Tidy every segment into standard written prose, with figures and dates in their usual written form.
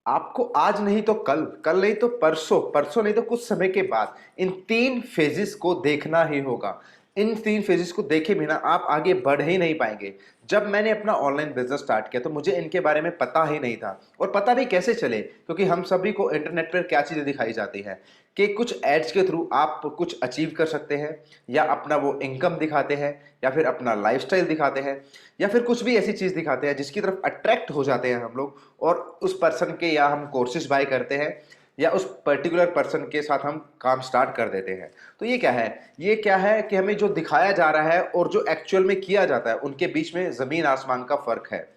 आपको आज नहीं तो कल, कल नहीं तो परसों, परसों नहीं तो कुछ समय के बाद इन 3 फेजेस को देखना ही होगा। इन 3 फेजेस को देखे बिना आप आगे बढ़ ही नहीं पाएंगे। जब मैंने अपना ऑनलाइन बिजनेस स्टार्ट किया तो मुझे इनके बारे में पता ही नहीं था, और पता भी कैसे चले, क्योंकि हम सभी को इंटरनेट पर क्या चीजें दिखाई जाती है कि कुछ एड्स के थ्रू आप कुछ अचीव कर सकते हैं, या अपना वो इनकम दिखाते हैं, या फिर अपना लाइफस्टाइल दिखाते हैं, या फिर कुछ भी ऐसी चीज दिखाते हैं जिसकी तरफ अट्रैक्ट हो जाते हैं हम लोग, और उस पर्सन के या हम कोर्सेज बाय करते हैं, या उस पर्टिकुलर पर्सन के साथ हम काम स्टार्ट कर देते हैं। तो ये क्या है? ये क्या है कि हमें जो दिखाया जा रहा है और जो एक्चुअल में किया जाता है उनके बीच में जमीन आसमान का फर्क है।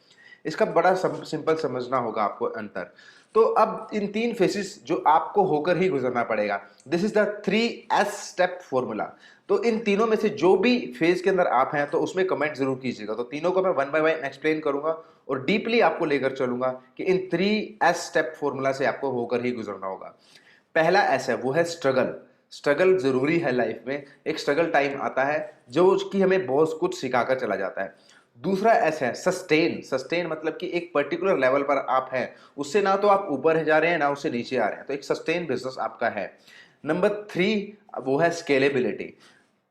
इसका बड़ा सिंपल समझना होगा आपको अंतर। तो अब इन 3 फेसेस जो आपको होकर ही गुजरना पड़ेगा। This is the 3S step formula. तो इन तीनों में से जो भी फेज के अंदर आप हैं तो उसमें कमेंट जरूर कीजिएगा। तो तीनों को मैं वन बाय वन एक्सप्लेन करूंगा और डीपली आपको लेकर चलूंगा कि इन 3S स्टेप फॉर्मूला से आपको होकर ही गुजरना होगा। पहला एस है, वो है स्ट्रगल। स्ट्रगल जरूरी है लाइफ में। एक स्ट्रगल टाइम आता है जो कि हमें बहुत कुछ सिखाकर चला जाता है। दूसरा एस है सस्टेन। सस्टेन मतलब कि एक पर्टिकुलर लेवल पर आप हैं, उससे ना तो आप ऊपर जा रहे हैं ना उससे नीचे आ रहे हैं, तो एक सस्टेन बिजनेस आपका है। नंबर 3 वो है स्केलेबिलिटी।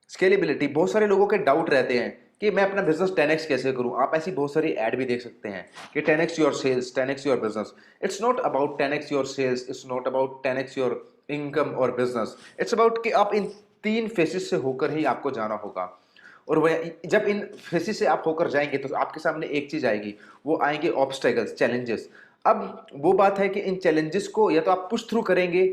स्केलेबिलिटी, बहुत सारे लोगों के डाउट रहते हैं कि मैं अपना बिजनेस 10x कैसे करूं। आप ऐसी बहुत सारी ऐड भी देख सकते हैं कि 10x your sales, 10x your business. It's not about 10x your sales, it's not about 10x your income और बिजनेस। इट्स अबाउट कि आप इन 3 फेसेस से होकर ही आपको जाना होगा। और वह जब इन फेसेस से आप होकर जाएंगे तो आपके सामने एक चीज आएगी, वो आएंगे ऑब्स्टेकल्स, चैलेंजेस। अब वो बात है कि इन चैलेंजेस को या तो आप पुश थ्रू करेंगे,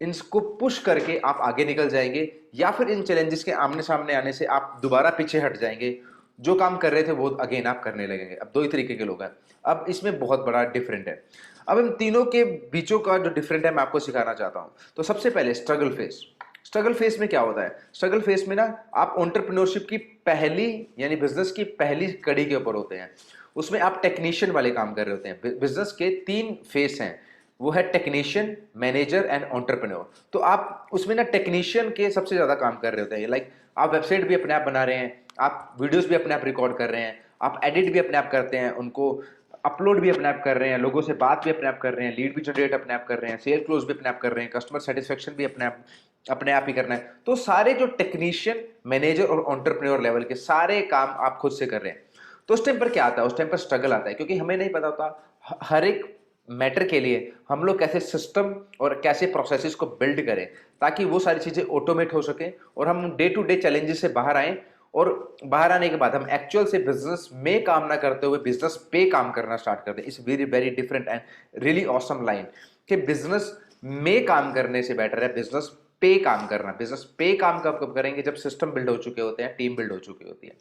इनको पुश करके आप आगे निकल जाएंगे, या फिर इन चैलेंजेस के आमने सामने आने से आप दोबारा पीछे हट जाएंगे। जो काम कर रहे थे वो अगेन आप करने लगेंगे। अब दो ही तरीके के लोग हैं। अब इसमें बहुत बड़ा डिफरेंट है। अब इन तीनों के बीचों का जो डिफरेंट है मैं आपको सिखाना चाहता हूं। तो सबसे पहले स्ट्रगल फेस। स्ट्रगल फेस में क्या होता है? स्ट्रगल फेस में ना आप एंटरप्रेन्योरशिप की पहली यानी बिजनेस की पहली कड़ी के ऊपर होते हैं। उसमें आप टेक्नीशियन वाले काम कर रहे होते हैं। बिजनेस के 3 फेस हैं, वो है टेक्नीशियन, मैनेजर एंड एंटरप्रेन्योर। तो आप उसमें ना टेक्नीशियन के सबसे ज्यादा काम कर रहे होते हैं। लाइक आप वेबसाइट भी अपने आप बना रहे हैं, आप वीडियोस भी अपने आप रिकॉर्ड कर रहे हैं, आप एडिट भी अपने आप करते हैं, उनको अपलोड भी अपने आप कर रहे हैं, लोगों से बात भी अपने आप कर रहे हैं, लीड भी जनरेट अपने आप कर रहे हैं, सेल क्लोज भी अपने आप कर रहे हैं, कस्टमर सेटिस्फेक्शन भी अपने आप ही करना है। तो सारे जो टेक्नीशियन, मैनेजर और एंटरप्रेन्योर लेवल के सारे काम आप खुद से कर रहे हैं। तो उस टाइम पर क्या आता है? उस टाइम पर स्ट्रगल आता है, क्योंकि हमें नहीं पता होता हर एक मैटर के लिए हम लोग कैसे सिस्टम और कैसे प्रोसेसेस को बिल्ड करें ताकि वो सारी चीजें ऑटोमेट हो सके और हम डे टू डे चैलेंजेस से बाहर आए, और बाहर आने के बाद हम एक्चुअल से बिजनेस में काम ना करते हुए बिजनेस पे काम करना स्टार्ट करते हैं। It's very very different and really awesome line कि बिजनेस में काम करने से बेटर है बिजनेस पे काम करना। बिजनेस पे काम कब करेंगे? जब सिस्टम बिल्ड हो चुके होते हैं, टीम बिल्ड हो चुकी होती है।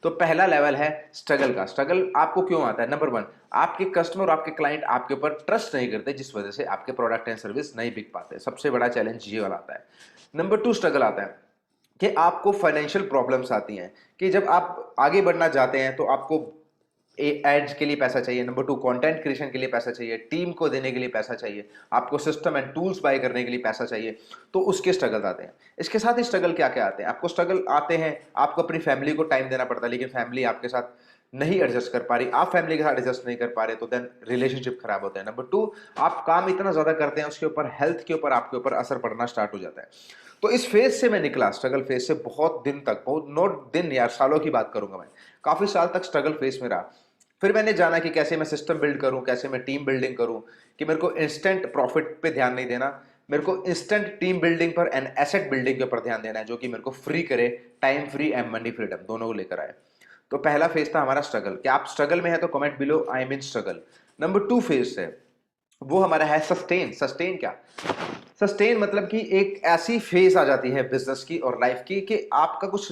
तो पहला लेवल है स्ट्रगल का। स्ट्रगल आपको क्यों आता है? नंबर 1, आपके कस्टमर और आपके क्लाइंट आपके ऊपर ट्रस्ट नहीं करते, जिस वजह से आपके प्रोडक्ट एंड सर्विस नहीं बिक पाते। सबसे बड़ा चैलेंज ये वाला आता है। नंबर 2 स्ट्रगल आता है कि आपको फाइनेंशियल प्रॉब्लम्स आती हैं कि जब आप आगे बढ़ना चाहते हैं तो आपको एड्स के लिए पैसा चाहिए। नंबर 2, कंटेंट क्रिएशन के लिए पैसा चाहिए, टीम को देने के लिए पैसा चाहिए, आपको सिस्टम एंड टूल्स बाय करने के लिए पैसा चाहिए। तो उसके स्ट्रगल आते हैं। इसके साथ ही स्ट्रगल क्या क्या आते हैं? आपको स्ट्रगल आते हैं, आपको अपनी फैमिली को टाइम देना पड़ता है, लेकिन फैमिली आपके साथ नहीं एडजस्ट कर पा रही, आप फैमिली के साथ एडजस्ट नहीं कर पा रहे, तो देन रिलेशनशिप खराब होता है। नंबर 2, आप काम इतना ज्यादा करते हैं उसके ऊपर हेल्थ के ऊपर आपके ऊपर असर पड़ना स्टार्ट हो जाता है। तो इस फेज से मैं निकला, स्ट्रगल फेज से बहुत दिन तक, बहुत नोट दिन यार, सालों की बात करूंगा मैं, काफी साल तक स्ट्रगल फेज में रहा। फिर मैंने जाना कि कैसे मैं सिस्टम बिल्ड करूं, कैसे मैं टीम बिल्डिंग करूं, कि मेरे को इंस्टेंट प्रॉफिट पे ध्यान नहीं देना, मेरे को इंस्टेंट टीम बिल्डिंग पर एंड एसेट बिल्डिंग के ऊपर ध्यान देना है, जो कि मेरे को फ्री करे, time free and money freedom दोनों को लेकर आए। तो पहला फेज था हमारा स्ट्रगल। क्या आप स्ट्रगल में है? तो comment below I am in struggle. Number 2 phase है, वो हमारा है सस्टेन। सस्टेन क्या? सस्टेन मतलब कि एक ऐसी फेज आ जाती है बिजनेस की और लाइफ की कि आपका कुछ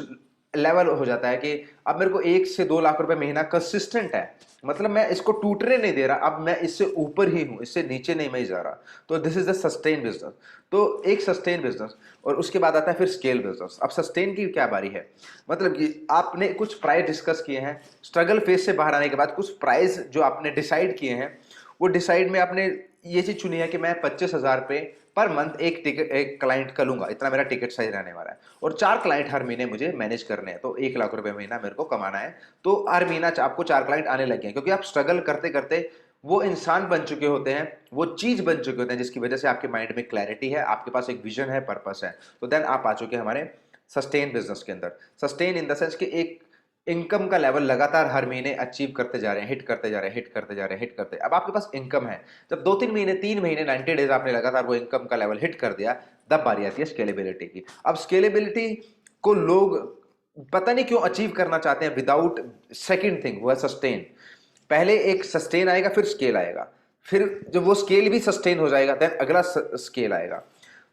लेवल हो जाता है कि अब मेरे को 1 से 2 लाख रुपए महीना कंसिस्टेंट है, मतलब मैं इसको टूटने नहीं दे रहा, अब मैं इससे ऊपर ही हूं, इससे नीचे नहीं मैं जा रहा। तो this is the sustain business. तो एक सस्टेन बिजनेस, और उसके बाद आता है फिर स्केल बिजनेस। अब सस्टेन की क्या बारी है? मतलब कि आपने कुछ प्राइस डिस्कस किए हैं, स्ट्रगल फेज से बाहर आने के बाद कुछ प्राइस जो आपने डिसाइड किए हैं, वो डिसाइड में आपने ये चीज चुनी है कि मैं 25,000 पे पर मंथ एक टिकट, एक क्लाइंट का लूंगा, इतना मेरा टिकट साइज रहने वाला है, और 4 क्लाइंट हर महीने मुझे मैनेज करने हैं, तो 1 लाख रुपए महीना मेरे को कमाना है। तो हर महीना आपको 4 क्लाइंट आने लगे हैं, क्योंकि आप स्ट्रगल करते करते वो इंसान बन चुके होते हैं, वो चीज बन चुके होते हैं जिसकी वजह से आपके माइंड में क्लैरिटी है, आपके पास एक विजन है, पर्पस है। तो देन आप आ चुके हैं हमारे सस्टेन बिजनेस के अंदर। सस्टेन इन द सेंस कि एक इनकम का लेवल लगातार हर महीने अचीव करते जा रहे हैं, हिट करते जा रहे हैं, हिट करते जा रहे हैं, हिट करते। अब आपके पास इनकम है, जब 2-3 महीने 3 महीने 90 डेज आपने लगातार वो इनकम का लेवल हिट कर दिया, तब बारी आती है स्केलेबिलिटी की। अब स्केलेबिलिटी को लोग पता नहीं क्यों अचीव करना चाहते हैं विदाउट सेकंड थिंग, वो है सस्टेन। पहले एक सस्टेन आएगा, फिर स्केल आएगा, फिर जब वो स्केल भी सस्टेन हो जाएगा देन अगला स्केल आएगा।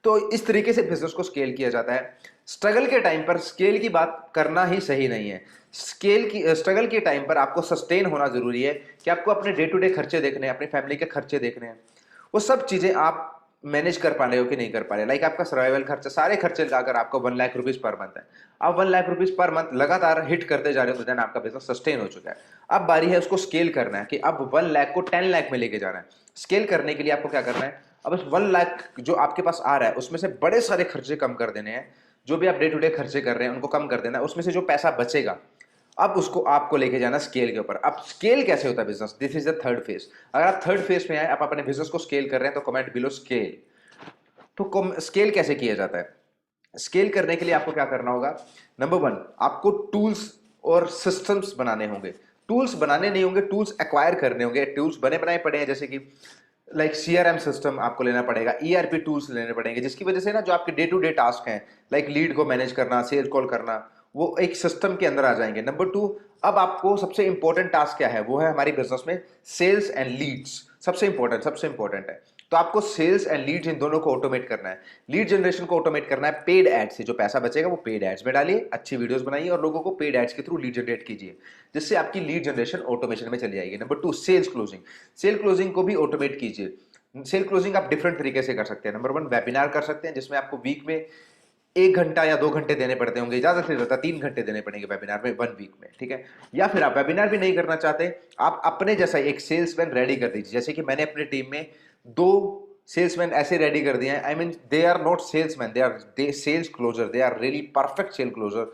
तो इस तरीके से बिजनेस को स्केल किया जाता है। स्ट्रगल के टाइम पर स्केल की बात करना ही सही नहीं है। स्ट्रगल के टाइम पर आपको सस्टेन होना जरूरी है कि आपको अपने डे टू डे खर्चे देखने हैं, अपनी फैमिली के खर्चे देखने हैं। वो सब चीजें आप मैनेज कर पा रहे हो कि नहीं कर पा रहे। लाइक आपका सर्वाइवल खर्चा, सारे खर्चे लगाकर आपको 1 लाख रुपीज पर मंथ है। आप 1 लाख रुपीज पर मंथ लगातार हिट करते जा रहे हो, तो देन आपका बिजनेस सस्टेन हो चुका है। अब बारी है उसको स्केल करना है कि अब 1 लाख को 10 लाख में लेके जाना है। स्केल करने के लिए आपको क्या करना है, अब इस 1 लाख जो आपके पास आ रहा है उसमें से बड़े सारे खर्चे कम कर देने हैं। जो भी आप डे टू डे खर्चे कर रहे हैं उनको कम कर देना है। उसमें से जो पैसा बचेगा अब उसको आपको लेके जाना स्केल के ऊपर। अब स्केल कैसे होता है business, this is the third phase. अगर आप थर्ड फेज में आए, आप अपने बिजनेस को स्केल कर रहे हैं, तो कमेंट बिलो स्केल। तो स्केल कैसे किया जाता है? स्केल करने के लिए आपको क्या करना होगा, नंबर 1 आपको टूल्स और सिस्टम्स बनाने होंगे। टूल्स बनाने नहीं होंगे, टूल्स एक्वायर करने होंगे। टूल्स बने बनाए पड़े हैं, जैसे कि लाइक सीआरएम सिस्टम आपको लेना पड़ेगा, ईआरपी टूल्स लेने पड़ेंगे, जिसकी वजह से ना जो आपके डे टू डे टास्क हैं, लाइक लीड को मैनेज करना, सेल्स कॉल करना, वो एक सिस्टम के अंदर आ जाएंगे। नंबर 2, अब आपको सबसे इंपॉर्टेंट टास्क क्या है, वो है हमारी बिजनेस में सेल्स एंड लीड्स। सबसे इंपॉर्टेंट है। तो आपको सेल्स एंड लीड्स इन दोनों को ऑटोमेट करना है। लीड जनरेशन को ऑटोमेट करना है पेड एड से। जो पैसा बचेगा वो पेड एड्स में डालिए, अच्छी वीडियोस बनाइए और लोगों को पेड एड्स के थ्रू लीड जनरेट कीजिए, जिससे आपकी लीड जनरेशन ऑटोमेशन में चली जाएगी। Number 2 sales closing. Sale closing को भी ऑटोमेट कीजिए। सेल क्लोजिंग आप डिफरेंट तरीके से कर सकते हैं। नंबर 1 वेबिनार कर सकते हैं, जिसमें आपको वीक में 1 घंटा या 2 घंटे देने पड़ते होंगे, ज्यादा से ज्यादा 3 घंटे देने पड़ेंगे वेबिनार में 1 वीक में, ठीक है। या फिर आप वेबिनार भी नहीं करना चाहते, आप अपने जैसा एक सेल्समैन रेडी कर दीजिए। जैसे कि मैंने अपनी टीम में 2 सेल्समैन ऐसे रेडी कर दिए हैं, I mean they are not salesman, they sales closer, they are really perfect sale closer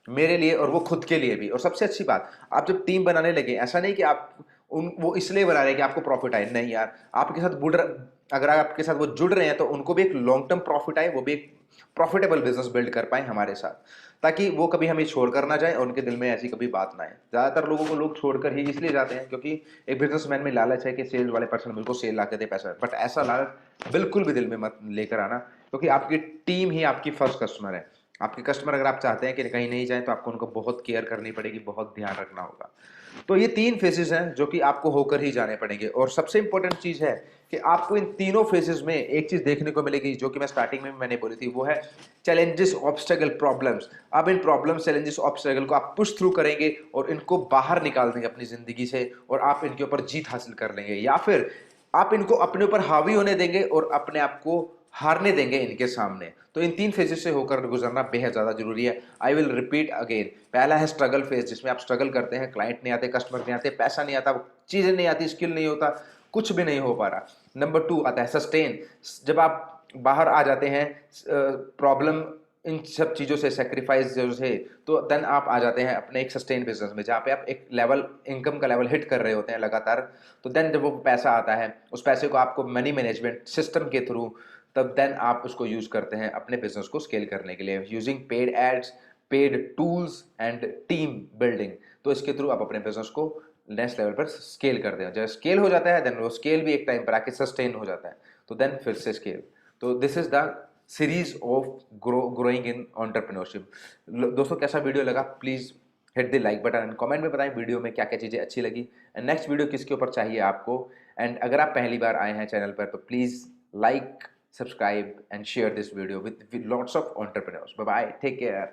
मेरे लिए और वो खुद के लिए भी। और सबसे अच्छी बात, आप जब टीम बनाने लगे, ऐसा नहीं कि आप वो इसलिए बना रहे हैं कि आपको प्रॉफिट आए, नहीं यार, आपके साथ अगर आपके साथ वो जुड़ रहे हैं तो उनको भी एक लॉन्ग टर्म प्रॉफिट आए, वो भी एक प्रॉफिटेबल बिजनेस बिल्ड कर पाए हमारे साथ, ताकि वो कभी हमें छोड़कर ना जाए और उनके दिल में ऐसी कभी बात ना आए। ज्यादातर लोगों को लोग छोड़कर ही इसलिए जाते हैं क्योंकि एक बिजनेसमैन में लालच है कि सेल्स वाले पर्सन बिल्कुल सेल ला के दे पैसा, बट ऐसा लालच बिल्कुल भी दिल में मत लेकर आना, क्योंकि आपकी टीम ही आपकी फर्स्ट कस्टमर है। आपके कस्टमर अगर आप चाहते हैं कि कहीं नहीं जाए, तो आपको उनको बहुत केयर करनी पड़ेगी, बहुत ध्यान रखना होगा। तो ये 3 फेजेस हैं जो कि आपको होकर ही जाने पड़ेंगे। और सबसे इंपॉर्टेंट चीज है कि आपको इन तीनों फेजेस में एक चीज देखने को मिलेगी, जो कि मैं स्टार्टिंग में मैंने बोली थी, वो है चैलेंजेस, ऑब्स्टेकल, प्रॉब्लम्स। अब इन प्रॉब्लम्स, चैलेंजेस, ऑब्स्टेकल को आप पुश थ्रू करेंगे और इनको बाहर निकाल देंगे अपनी जिंदगी से, और आप इनके ऊपर जीत हासिल कर लेंगे, या फिर आप इनको अपने ऊपर हावी होने देंगे और अपने आप को हारने देंगे इनके सामने। तो इन 3 फेजेस से होकर गुजरना बेहद ज्यादा जरूरी है। I will repeat again. पहला है स्ट्रगल फेज, जिसमें आप स्ट्रगल करते हैं, क्लाइंट नहीं आते, कस्टमर नहीं आते, पैसा नहीं आता, चीजें नहीं आती, स्किल नहीं होता, कुछ भी नहीं हो पा रहा। नंबर 2 आता है सस्टेन। जब आप बाहर आ जाते हैं प्रॉब्लम, इन सब चीजों से, सेक्रीफाइस से, तो देन आप आ जाते हैं अपने एक सस्टेन बिजनेस में, जहाँ पे आप एक लेवल, इनकम का लेवल हिट कर रहे होते हैं लगातार। तो देन जब वो पैसा आता है, उस पैसे को आपको मनी मैनेजमेंट सिस्टम के थ्रू, तब देन आप उसको यूज करते हैं अपने बिजनेस को स्केल करने के लिए, using paid ads, paid tools and team building. तो इसके थ्रू आप अपने बिजनेस को नेक्स्ट लेवल पर स्केल करते हैं। जब स्केल हो जाता है, देन वो स्केल भी एक टाइम पर आके सस्टेन हो जाता है, तो देन फिर से स्केल। तो this is the series of growing in entrepreneurship. दोस्तों, कैसा वीडियो लगा, please hit the like button and comment में बताएं वीडियो में क्या क्या चीजें अच्छी लगी, एंड नेक्स्ट वीडियो किसके ऊपर चाहिए आपको। एंड अगर आप पहली बार आए हैं चैनल पर, तो please like, subscribe and share this video with lots of entrepreneurs. Bye bye, take care.